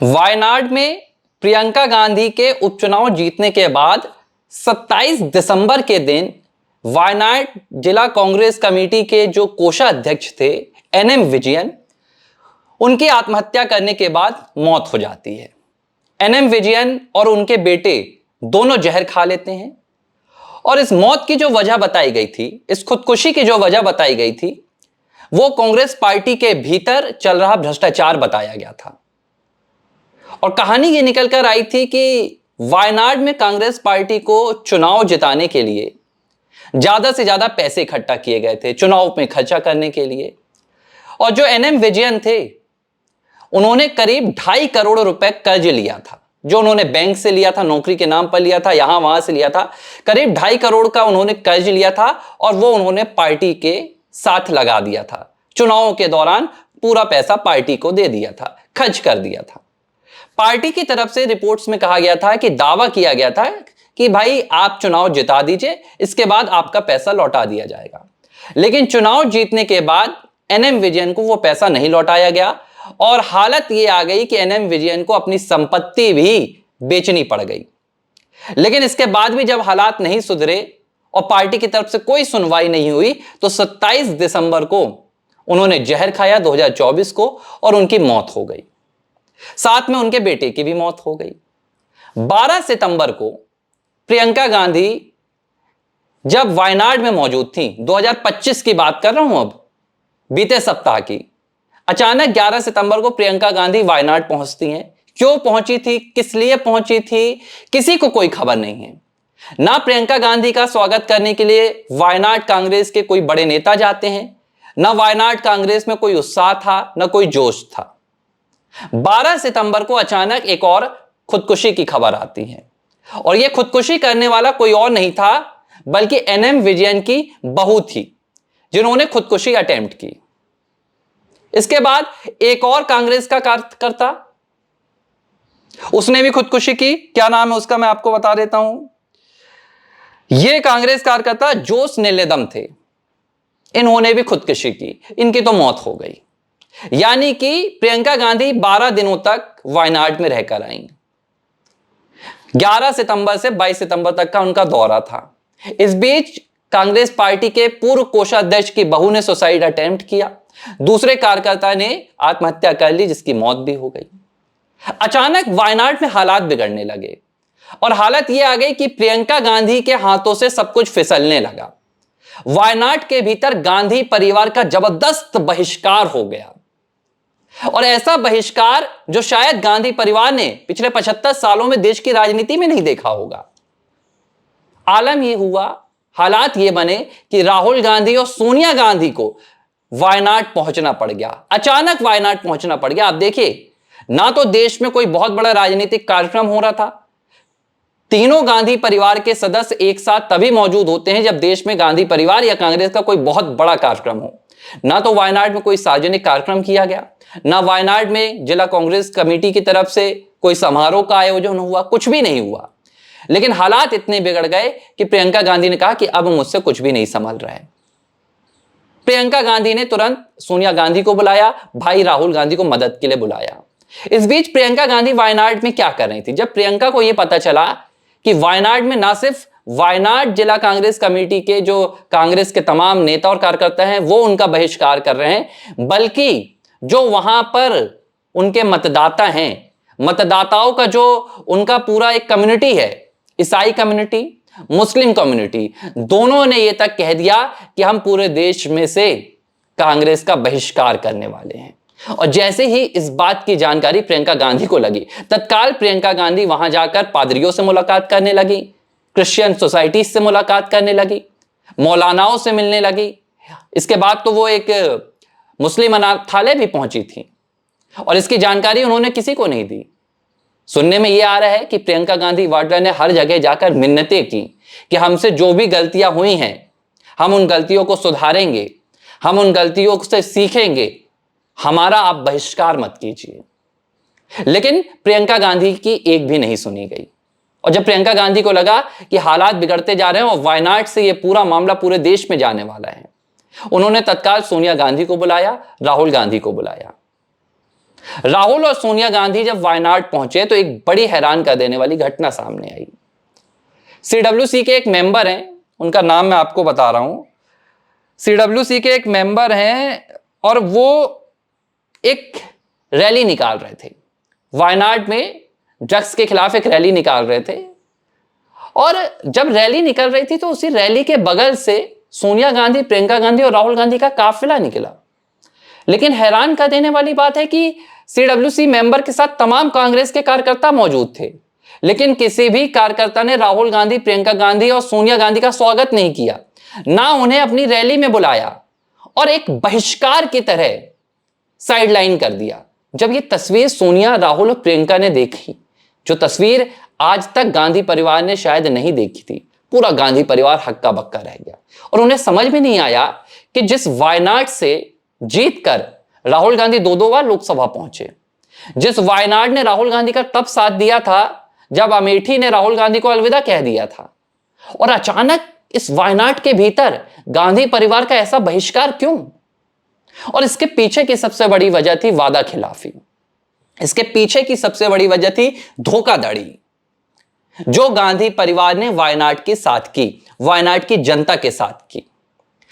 वायनाड में प्रियंका गांधी के उपचुनाव जीतने के बाद 27 दिसंबर के दिन वायनाड जिला कांग्रेस कमेटी के जो कोषाध्यक्ष थे एनएम विजयन, उनकी आत्महत्या करने के बाद मौत हो जाती है। एनएम विजयन और उनके बेटे दोनों जहर खा लेते हैं और इस मौत की जो वजह बताई गई थी, इस खुदकुशी की जो वजह बताई गई थी, वो कांग्रेस पार्टी के भीतर चल रहा भ्रष्टाचार बताया गया था। और कहानी ये निकल कर आई थी कि वायनाड में कांग्रेस पार्टी को चुनाव जिताने के लिए ज्यादा से ज्यादा पैसे इकट्ठा किए गए थे चुनाव में खर्चा करने के लिए। और जो एनएम विजयन थे, उन्होंने करीब 2.5 करोड़ रुपए कर्ज लिया था, जो उन्होंने बैंक से लिया था, नौकरी के नाम पर लिया था, यहां वहां से लिया था। करीब 2.5 करोड़ का उन्होंने कर्ज लिया था और वो उन्होंने पार्टी के साथ लगा दिया था। चुनावों के दौरान पूरा पैसा पार्टी को दे दिया था, खर्च कर दिया था। पार्टी की तरफ से रिपोर्ट्स में कहा गया था कि दावा किया गया था कि भाई आप चुनाव जिता दीजिए, इसके बाद आपका पैसा लौटा दिया जाएगा। लेकिन चुनाव जीतने के बाद एनएम विजयन को वो पैसा नहीं लौटाया गया और हालत ये आ गई कि एनएम विजयन को अपनी संपत्ति भी बेचनी पड़ गई। लेकिन इसके बाद भी जब हालात नहीं सुधरे और पार्टी की तरफ से कोई सुनवाई नहीं हुई, तो 27 दिसंबर को उन्होंने जहर खाया 2024 को और उनकी मौत हो गई। साथ में उनके बेटे की भी मौत हो गई। 12 सितंबर को प्रियंका गांधी जब वायनाड में मौजूद थी, 2025 की बात कर रहा हूं, अब बीते सप्ताह की, अचानक 11 सितंबर को प्रियंका गांधी वायनाड पहुंचती हैं। क्यों पहुंची थी, किस लिए पहुंची थी, किसी को कोई खबर नहीं है। ना प्रियंका गांधी का स्वागत करने के लिए वायनाड कांग्रेस के कोई बड़े नेता जाते हैं, ना वायनाड कांग्रेस में कोई उत्साह था, ना कोई जोश था। 12 सितंबर को अचानक एक और खुदकुशी की खबर आती है और यह खुदकुशी करने वाला कोई और नहीं था बल्कि एनएम विजयन की बहू थी, जिन्होंने खुदकुशी अटेम्प्ट की। इसके बाद एक और कांग्रेस का कार्यकर्ता, उसने भी खुदकुशी की। क्या नाम है उसका, मैं आपको बता देता हूं। यह कांग्रेस कार्यकर्ता जोस नीलेदम थे, इन्होंने भी खुदकुशी की। इनकी तो मौत हो गई। यानी कि प्रियंका गांधी 12 दिनों तक वायनाड में रहकर आई। 11 सितंबर से 22 सितंबर तक का उनका दौरा था। इस बीच कांग्रेस पार्टी के पूर्व कोषाध्यक्ष की बहू ने सुसाइड अटेम्प्ट किया, दूसरे कार्यकर्ता ने आत्महत्या कर ली, जिसकी मौत भी हो गई। अचानक वायनाड में हालात बिगड़ने लगे और हालत यह आ गई कि प्रियंका गांधी के हाथों से सब कुछ फिसलने लगा। वायनाड के भीतर गांधी परिवार का जबरदस्त बहिष्कार हो गया और ऐसा बहिष्कार जो शायद गांधी परिवार ने पिछले 75 सालों में देश की राजनीति में नहीं देखा होगा। आलम यह हुआ, हालात ये बने कि राहुल गांधी और सोनिया गांधी को वायनाड पहुंचना पड़ गया। अचानक वायनाड पहुंचना पड़ गया। आप देखिए, ना तो देश में कोई बहुत बड़ा राजनीतिक कार्यक्रम हो रहा था। तीनों गांधी परिवार के सदस्य एक साथ तभी मौजूद होते हैं जब देश में गांधी परिवार या कांग्रेस का कोई बहुत बड़ा कार्यक्रम हो। ना तो वायनाड में कोई सार्वजनिक कार्यक्रम किया गया, ना वायनाड में जिला कांग्रेस कमेटी की तरफ से कोई समारोह का आयोजन हुआ, कुछ भी नहीं हुआ। लेकिन हालात इतने बिगड़ गए कि प्रियंका गांधी ने कहा कि अब मुझसे कुछ भी नहीं संभल रहा है। प्रियंका गांधी ने तुरंत सोनिया गांधी को बुलाया, भाई राहुल गांधी को मदद के लिए बुलाया। इस बीच प्रियंका गांधी वायनाड में क्या कर रही थी? जब प्रियंका को यह पता चला कि वायनाड में ना सिर्फ वायनाड जिला कांग्रेस कमेटी के जो कांग्रेस के तमाम नेता और कार्यकर्ता हैं वो उनका बहिष्कार कर रहे हैं, बल्कि जो वहां पर उनके मतदाता हैं, मतदाताओं का जो उनका पूरा एक कम्युनिटी है, ईसाई कम्युनिटी, मुस्लिम कम्युनिटी, दोनों ने यह तक कह दिया कि हम पूरे देश में से कांग्रेस का बहिष्कार करने वाले हैं। और जैसे ही इस बात की जानकारी प्रियंका गांधी को लगी, तत्काल प्रियंका गांधी वहां जाकर पादरियों से मुलाकात करने लगी, क्रिश्चियन सोसाइटी से मुलाकात करने लगी, मौलानाओं से मिलने लगी। इसके बाद तो वो एक मुस्लिम अनाथालय भी पहुंची थी और इसकी जानकारी उन्होंने किसी को नहीं दी। सुनने में यह आ रहा है कि प्रियंका गांधी वाड्रा ने हर जगह जाकर मिन्नतें की कि हमसे जो भी गलतियां हुई हैं, हम उन गलतियों को सुधारेंगे, हम उन गलतियों से सीखेंगे, हमारा आप बहिष्कार मत कीजिए। लेकिन प्रियंका गांधी की एक भी नहीं सुनी गई। और जब प्रियंका गांधी को लगा कि हालात बिगड़ते जा रहे हैं और वायनाड से यह पूरा मामला पूरे देश में जाने वाला है, उन्होंने तत्काल सोनिया गांधी को बुलाया, राहुल गांधी को बुलाया। राहुल और सोनिया गांधी जब वायनाड पहुंचे तो एक बड़ी हैरान कर देने वाली घटना सामने आई। सीडब्ल्यूसी के एक मेंबर हैं, उनका नाम मैं आपको बता रहा हूं। सीडब्ल्यूसी के एक मेंबर हैं और वो एक रैली निकाल रहे थे वायनाड में, ड्रग्स के खिलाफ एक रैली निकाल रहे थे। और जब रैली निकल रही थी तो उसी रैली के बगल से सोनिया गांधी, प्रियंका गांधी और राहुल गांधी का काफिला निकला। लेकिन हैरान कर देने वाली बात है कि सीडब्ल्यूसी मेंबर के साथ तमाम कांग्रेस के कार्यकर्ता मौजूद थे, लेकिन किसी भी कार्यकर्ता ने राहुल गांधी, प्रियंका गांधी और सोनिया गांधी का स्वागत नहीं किया, ना उन्हें अपनी रैली में बुलाया और एक बहिष्कार की तरह साइडलाइन कर दिया। जब ये तस्वीर सोनिया, राहुल और प्रियंका ने देखी, जो तस्वीर आज तक गांधी परिवार ने शायद नहीं देखी थी, पूरा गांधी परिवार हक्का बक्का रह गया और उन्हें समझ में नहीं आया कि जिस वायनाड से जीतकर राहुल गांधी दो बार लोकसभा पहुंचे, जिस वायनाड ने राहुल गांधी का तब साथ दिया था जब अमेठी ने राहुल गांधी को अलविदा कह दिया था, और अचानक इस वायनाड के भीतर गांधी परिवार का ऐसा बहिष्कार क्यों? और इसके पीछे की सबसे बड़ी वजह थी वादा खिलाफी। इसके पीछे की सबसे बड़ी वजह थी धोखाधड़ी, जो गांधी परिवार ने वायनाड के साथ की, वायनाड की जनता के साथ की।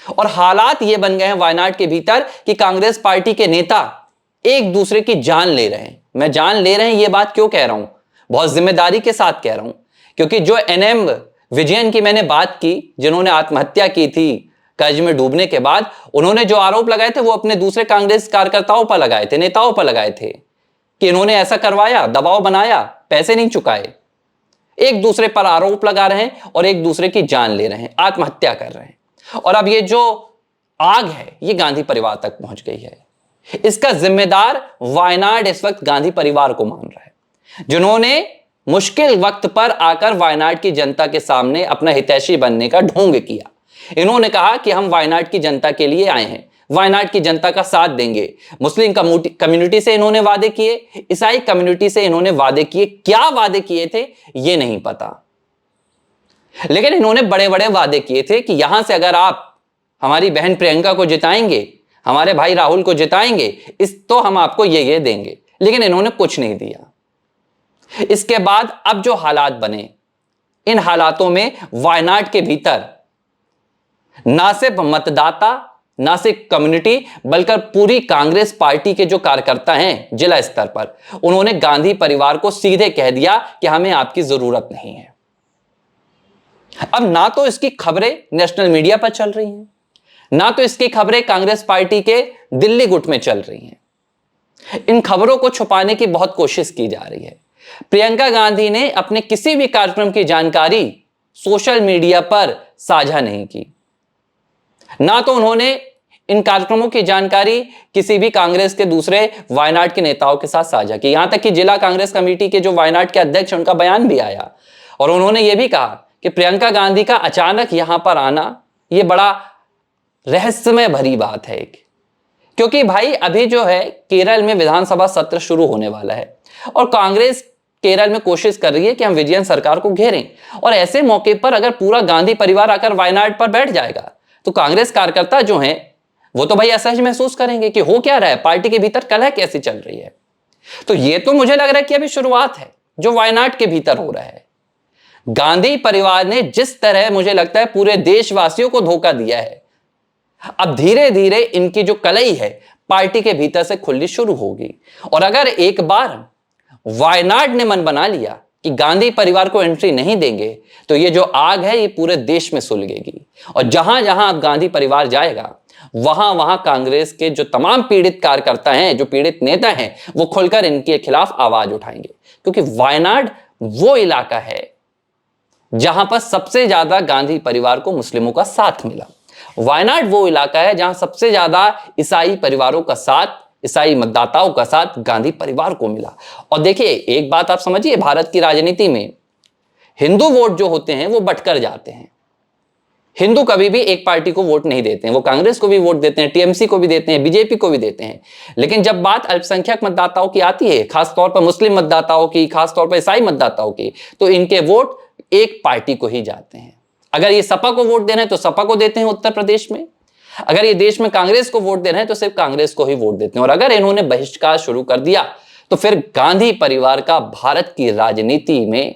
और हालात ये बन गए हैं वायनाड के भीतर कि कांग्रेस पार्टी के नेता एक दूसरे की जान ले रहे हैं। मैं जान ले रहे हैं ये बात क्यों कह रहा हूं, बहुत जिम्मेदारी के साथ कह रहा हूं, क्योंकि जो एनएम विजयन की मैंने बात की, जिन्होंने आत्महत्या की थी कर्ज में डूबने के बाद, उन्होंने जो आरोप लगाए थे वो अपने दूसरे कांग्रेस कार्यकर्ताओं पर लगाए थे, नेताओं पर लगाए थे कि इन्होंने ऐसा करवाया, दबाव बनाया, पैसे नहीं चुकाए। एक दूसरे पर आरोप लगा रहे हैं और एक दूसरे की जान ले रहे हैं, आत्महत्या कर रहे हैं। और अब ये जो आग है ये गांधी परिवार तक पहुंच गई है। इसका जिम्मेदार वायनाड इस वक्त गांधी परिवार को मान रहा है, जिन्होंने मुश्किल वक्त पर आकर वायनाड की जनता के सामने अपना हितैषी बनने का ढोंग किया। इन्होंने कहा कि हम वायनाड की जनता के लिए आए हैं, वायनाड की जनता का साथ देंगे। मुस्लिम कम्युनिटी से इन्होंने वादे किए, ईसाई कम्युनिटी से इन्होंने वादे किए, क्या वादे किए थे ये नहीं पता, लेकिन इन्होंने बड़े बड़े वादे किए थे कि यहां से अगर आप हमारी बहन प्रियंका को जिताएंगे, हमारे भाई राहुल को जिताएंगे, तो हम आपको ये देंगे। लेकिन इन्होंने कुछ नहीं दिया। इसके बाद अब जो हालात बने, इन हालातों में वायनाड के भीतर ना सिर्फ मतदाता, ना सिर्फ कम्युनिटी, बल्कि पूरी कांग्रेस पार्टी के जो कार्यकर्ता हैं जिला स्तर पर, उन्होंने गांधी परिवार को सीधे कह दिया कि हमें आपकी जरूरत नहीं है। अब ना तो इसकी खबरें नेशनल मीडिया पर चल रही हैं, ना तो इसकी खबरें कांग्रेस पार्टी के दिल्ली गुट में चल रही हैं। इन खबरों को छुपाने की बहुत कोशिश की जा रही है। प्रियंका गांधी ने अपने किसी भी कार्यक्रम की जानकारी सोशल मीडिया पर साझा नहीं की, ना तो उन्होंने इन कार्यक्रमों की जानकारी किसी भी कांग्रेस के दूसरे वायनाड के नेताओं के साथ साझा की। यहां तक कि जिला कांग्रेस कमेटी के जो वायनाड के अध्यक्ष, उनका बयान भी आया और उन्होंने यह भी कहा कि प्रियंका गांधी का अचानक यहां पर आना यह बड़ा रहस्यमय भरी बात है, क्योंकि भाई अभी जो है केरल में विधानसभा सत्र शुरू होने वाला है और कांग्रेस केरल में कोशिश कर रही है कि हम विजयन सरकार को घेरें, और ऐसे मौके पर अगर पूरा गांधी परिवार आकर वायनाड पर बैठ जाएगा तो कांग्रेस कार्यकर्ता जो हैं वो तो भाई असहज महसूस करेंगे कि हो क्या रहा है, पार्टी के भीतर कलह कैसी चल रही है। तो ये तो मुझे लग रहा है कि अभी शुरुआत है जो वायनाड के भीतर हो रहा है। गांधी परिवार ने जिस तरह मुझे लगता है पूरे देशवासियों को धोखा दिया है, अब धीरे धीरे इनकी जो कलई है पार्टी के भीतर से खुलनी शुरू होगी। और अगर एक बार वायनाड ने मन बना लिया कि गांधी परिवार को एंट्री नहीं देंगे तो ये जो आग है ये पूरे देश में सुलगेगी, और जहां जहां अब गांधी परिवार जाएगा वहां वहां कांग्रेस के जो तमाम पीड़ित कार्यकर्ता हैं, जो पीड़ित नेता हैं, वो खुलकर इनके खिलाफ आवाज उठाएंगे। क्योंकि वायनाड वो इलाका है जहां पर सबसे ज्यादा गांधी परिवार को मुस्लिमों का साथ मिला। वायनाड वो इलाका है जहां सबसे ज्यादा ईसाई परिवारों का साथ, ईसाई मतदाताओं का साथ गांधी परिवार को मिला। और देखिए एक बात आप समझिए, भारत की राजनीति में हिंदू वोट जो होते हैं वो बंटकर जाते हैं। हिंदू कभी भी एक पार्टी को वोट नहीं देते हैं, वो कांग्रेस को भी वोट देते हैं, टीएमसी को भी देते हैं, बीजेपी को भी देते हैं। लेकिन जब बात अल्पसंख्यक मतदाताओं की आती है, खासतौर पर मुस्लिम मतदाताओं की, खासतौर पर ईसाई मतदाताओं की, तो इनके वोट एक पार्टी को ही जाते हैं। अगर ये सपा को वोट देना है तो सपा को देते हैं उत्तर प्रदेश में, अगर ये देश में कांग्रेस को वोट दे रहे हैं तो सिर्फ कांग्रेस को ही वोट देते हैं, और अगर इन्होंने बहिष्कार शुरू कर दिया तो फिर गांधी परिवार का भारत की राजनीति में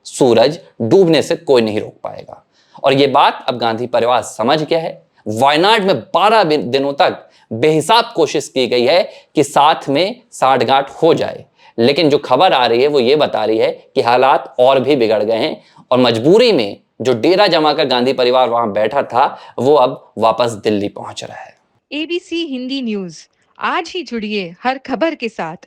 सूरज डूबने से कोई नहीं रोक पाएगा। और ये बात अब गांधी परिवार समझ गया है। वायनाड में 12 दिनों तक बेहिसाब कोशिश की गई है कि साथ में साठगांठ हो जाए, लेकिन जो खबर आ रही है वो ये बता रही है कि हालात और भी बिगड़ गए हैं और मजबूरी में जो डेरा जमाकर गांधी परिवार वहां बैठा था वो अब वापस दिल्ली पहुंच रहा है। ABC हिंदी न्यूज, आज ही जुड़िए हर खबर के साथ